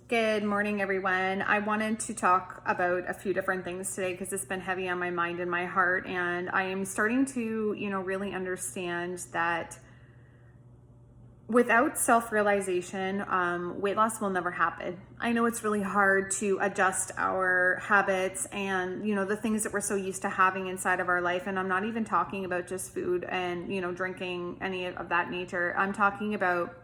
Good morning, everyone. I wanted to talk about a few different things today because it's been heavy on my mind and my heart. And I am starting to, really understand that without self-realization, weight loss will never happen. I know it's really hard to adjust our habits and, the things that we're so used to having inside of our life. And I'm not even talking about just food and, drinking, any of that nature. I'm talking about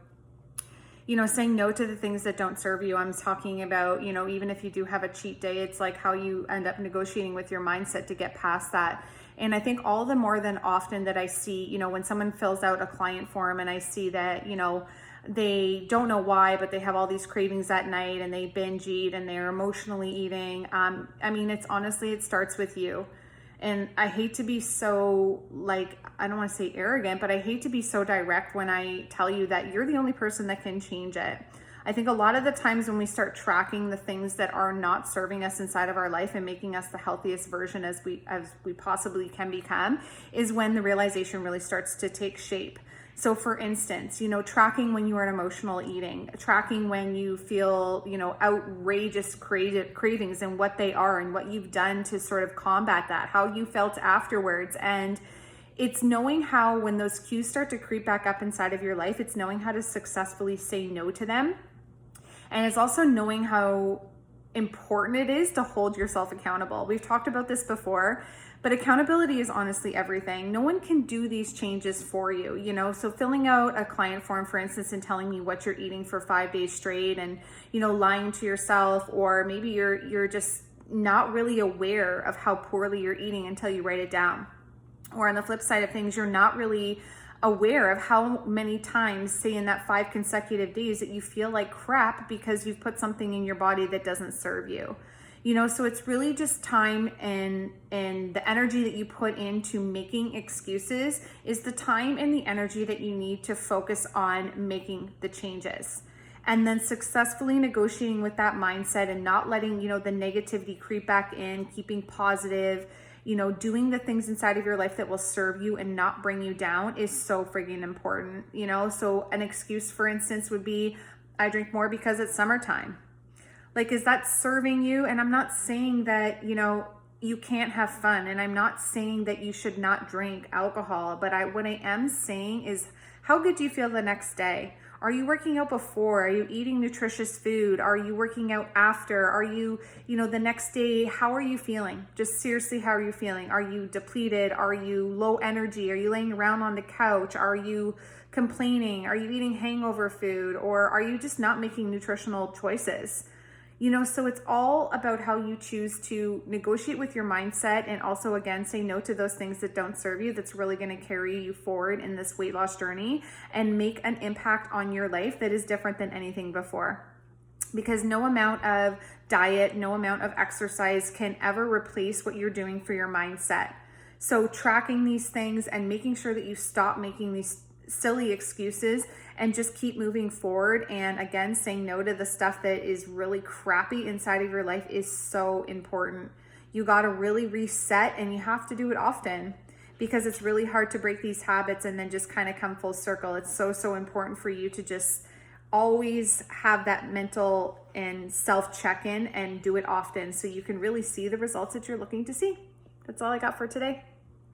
saying no to the things that don't serve you. I'm talking about, even if you do have a cheat day, it's like how you end up negotiating with your mindset to get past that. And I think all the more than often that I see, when someone fills out a client form and I see that, they don't know why, but they have all these cravings at night and they binge eat and they're emotionally eating. It's honestly, it starts with you. And I hate to be so, I don't want to say arrogant, but I hate to be so direct when I tell you that you're the only person that can change it. I think a lot of the times when we start tracking the things that are not serving us inside of our life and making us the healthiest version as we possibly can become is when the realization really starts to take shape. So for instance, tracking when you are emotional eating, tracking when you feel, outrageous cravings and what they are and what you've done to sort of combat that, how you felt afterwards. And it's knowing how, when those cues start to creep back up inside of your life, it's knowing how to successfully say no to them. And it's also knowing how important it is to hold yourself accountable. We've talked about this before, but accountability is honestly everything. No one can do these changes for you, So filling out a client form, for instance, and telling me what you're eating for 5 days straight and, lying to yourself, or maybe you're just not really aware of how poorly you're eating until you write it down. Or on the flip side of things, you're not really aware of how many times, say in that 5 consecutive days, that you feel like crap because you've put something in your body that doesn't serve you. So it's really just time and the energy that you put into making excuses is the time and the energy that you need to focus on making the changes. And then successfully negotiating with that mindset and not letting, the negativity creep back in, keeping positive, doing the things inside of your life that will serve you and not bring you down is so friggin' important, So an excuse, for instance, would be, I drink more because it's summertime. Is that serving you? And I'm not saying that, you can't have fun. And I'm not saying that you should not drink alcohol. But what I am saying is, how good do you feel the next day? Are you working out before? Are you eating nutritious food? Are you working out after? Are you, the next day, how are you feeling? Just seriously, how are you feeling? Are you depleted? Are you low energy? Are you laying around on the couch? Are you complaining? Are you eating hangover food? Or are you just not making nutritional choices? So it's all about how you choose to negotiate with your mindset and also, again, say no to those things that don't serve you, that's really going to carry you forward in this weight loss journey and make an impact on your life that is different than anything before. Because no amount of diet, no amount of exercise can ever replace what you're doing for your mindset. So tracking these things and making sure that you stop making these silly excuses and just keep moving forward, and again, saying no to the stuff that is really crappy inside of your life is so important. You got to really reset, and you have to do it often because it's really hard to break these habits and then just kind of come full circle. It's so important for you to just always have that mental and self check-in and do it often so you can really see the results that you're looking to see. That's all I got for today.